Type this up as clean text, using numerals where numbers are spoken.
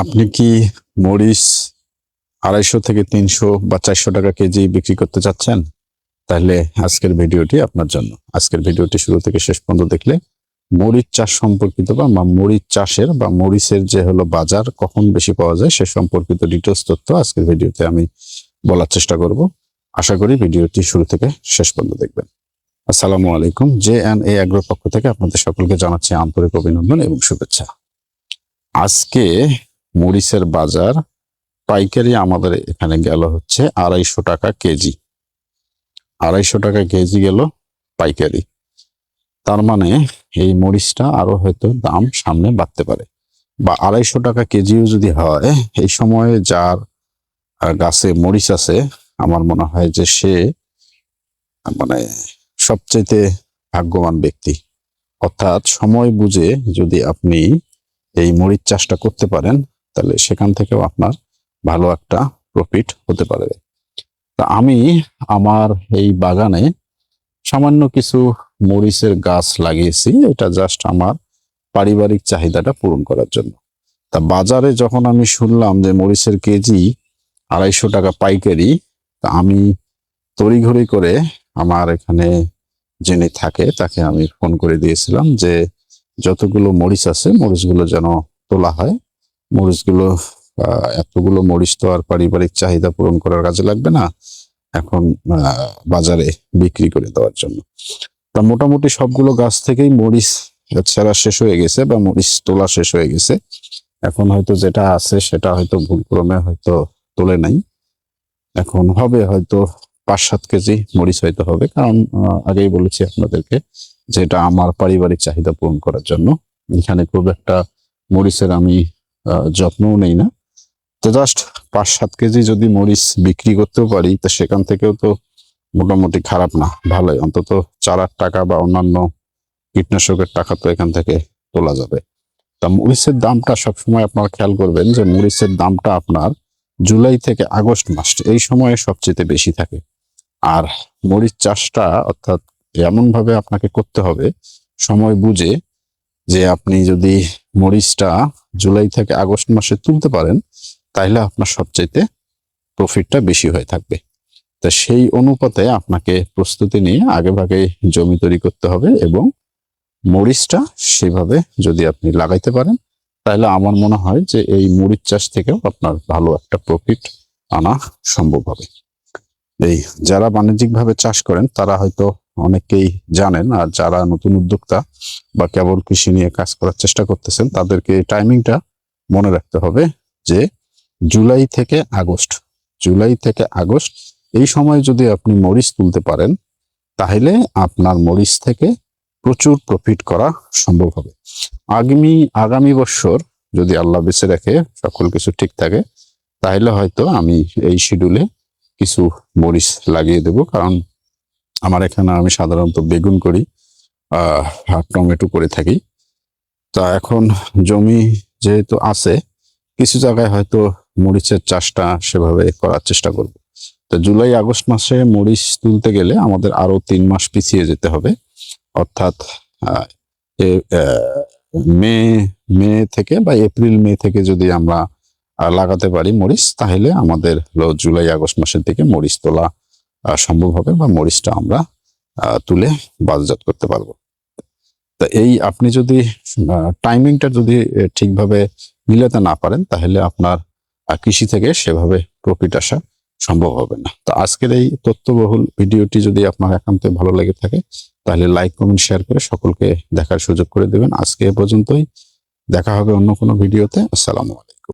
আপনি কি মরিচ 250 থেকে 300 বা 400 টাকা কেজি বিক্রি করতে চাচ্ছেন? তাহলে আজকের ভিডিওটি আপনার জন্য। আজকের ভিডিওটি শুরু থেকে শেষ পর্যন্ত দেখলে মরিচ চাষ সম্পর্কিত বা মরিচ চাষের বা মরিচের যে হলো বাজার কখন বেশি পাওয়া যায় সে সম্পর্কিত ডিটেলস তথ্য আজকের ভিডিওতে আমি বলার চেষ্টা করব। আশা করি ভিডিওটি শুরু থেকে শেষ পর্যন্ত দেখবেন। আসসালামু আলাইকুম। J&A এগ্রোর পক্ষ থেকে আপনাদের সকলকে জানাচ্ছি আন্তরিক অভিনন্দন এবং শুভেচ্ছা। আজকে মরিচের বাজার পাইকারি আমাদের এখানে গেল হচ্ছে 250 টাকা কেজি। 250 টাকা কেজি গেল পাইকারি। তার মানে এই মরিচটা আরো হয়তো দাম সামনে বাড়তে পারে, বা 250 টাকা কেজিও যদি হয়, এই সময়ে যার গাছে মরিচ আছে আমার মনে হয় যে সে মানে সবচেয়ে ভাগ্যবান ব্যক্তি। অর্থাৎ সময় বুঝে যদি আপনি এই মরিচ চাষটা করতে পারেন তাহলে সেখান থেকেও আপনার ভালো একটা প্রফিট হতে পারে। তা আমি আমার এই বাগানে সামান্য কিছু মরিচের গাছ লাগিয়েছি, এটা জাস্ট আমার পারিবারিক চাহিদাটা পূরণ করার জন্য। তা বাজারে যখন আমি শুনলাম যে মরিচের কেজি 250 টাকা পাইকারি, তা আমি তড়িঘড়ি করে আমার এখানে যিনি থাকে তাকে আমি ফোন করে দিয়েছিলাম যে যতগুলো মরিচ আছে মরিচগুলো যেন তোলা হয়। মরিচগুলো এতগুলো মরিচ তো আর পারিবারিক চাহিদা পূরণ করার কাজে লাগবে না, এখন বাজারে বিক্রি করে দেওয়ার জন্য। তা মোটামুটি সবগুলো গাছ থেকেই মরিচ ছাড়া শেষ হয়ে গেছে বা মরিচ তোলা শেষ হয়ে গেছে। এখন হয়তো যেটা আছে সেটা হয়তো ভুলক্রমে হয়তো তোলে নাই। এখন হবে হয়তো 5-7 কেজি মরিচ হয়তো হবে, কারণ আগেই বলেছি আপনাদেরকে যে এটা আমার পারিবারিক চাহিদা পূরণ করার জন্য। এখানে খুব একটা মরিচের আমি যত্নও নেই না। তো জাস্ট 5-7 কেজি যদি মরিচ বিক্রি করতেও পারি তো সেখান থেকেও তো মোটামুটি খারাপ না, ভালোই। অন্তত চারার টাকা বা অন্যান্য কীটনাশকের টাকা তো এখান থেকে তোলা যাবে। তা মরিচের দামটা সবসময় আপনারা খেয়াল করবেন যে মরিচের দামটা আপনার জুলাই থেকে আগস্ট মাস এই সময়ে সবচেয়ে বেশি থাকে। আর মরিচ চাষটা অর্থাৎ এমন ভাবে আপনাকে করতে হবে সময় বুঝে, যে আপনি যদি মরিচটা জুলাই থেকে আগস্ট মাসে তুলতে পারেন তাহলে আপনার সবচাইতে প্রফিটটা বেশি হয়ে থাকবে। তা সেই অনুপাতে আপনাকে প্রস্তুতি নিয়ে আগে ভাগে জমি তৈরি করতে হবে, এবং মরিচটা সেভাবে যদি আপনি লাগাইতে পারেন তাহলে আমার মনে হয় যে এই মরিচ চাষ থেকেও আপনার ভালো একটা প্রফিট আনা সম্ভব হবে। এই যারা বাণিজ্যিকভাবে চাষ করেন তারা হয়তো অনেকেই জানেন, আর যারা নতুন উদ্যোক্তা বা কেবল কৃষি নিয়ে কাজ করার চেষ্টা করতেছেন তাদেরকে এই টাইমিংটা মনে রাখতে হবে যে জুলাই থেকে আগস্ট এই সময় যদি আপনি মরিচ তুলতে পারেন তাহলে আপনার মরিচ থেকে প্রচুর প্রফিট করা সম্ভব হবে। আগামী বছর যদি আল্লাহ বেঁচে রাখে, সকল কিছু ঠিক থাকে, তাহলে হয়তো আমি এই শিডিউলে কিছু মরিচ লাগিয়ে দেব। কারণ আমার এখানে আমি সাধারণত বেগুন করি, আর টমেটো করে থাকি। তা এখন জমি যেহেতু আছে, কিছু জায়গায় হয়তো মরিচের চাষটা সেভাবে করার চেষ্টা করব। তো জুলাই আগস্ট মাসে মরিচ তুলতে গেলে আমাদের আরো 3 মাস পিছিয়ে যেতে হবে। অর্থাৎ মে থেকে বা এপ্রিল মে থেকে যদি আমরা লাগাতে পারি মরিচ, তাহলে আমাদের জুলাই আগস্ট মাসের দিকে মরিচ তোলা সম্ভব হবে, বা মরিচটা আমরা তুলে বাজারজাত করতে পারবো। তা এই আপনি যদি টাইমিংটা যদি ঠিকভাবে মিলাতে না পারেন তাহলে আপনার কৃষি থেকে সেভাবে প্রফিট আসা সম্ভব হবে না। তো আজকের এই তথ্যবহুল ভিডিওটি যদি আপনার একান্ত ভালো লেগে থাকে তাহলে লাইক কমেন্ট শেয়ার করে সকলকে দেখার সুযোগ করে দেবেন। আজকে এ পর্যন্তই, দেখা হবে অন্য কোনো ভিডিওতে। আসসালামু আলাইকুম।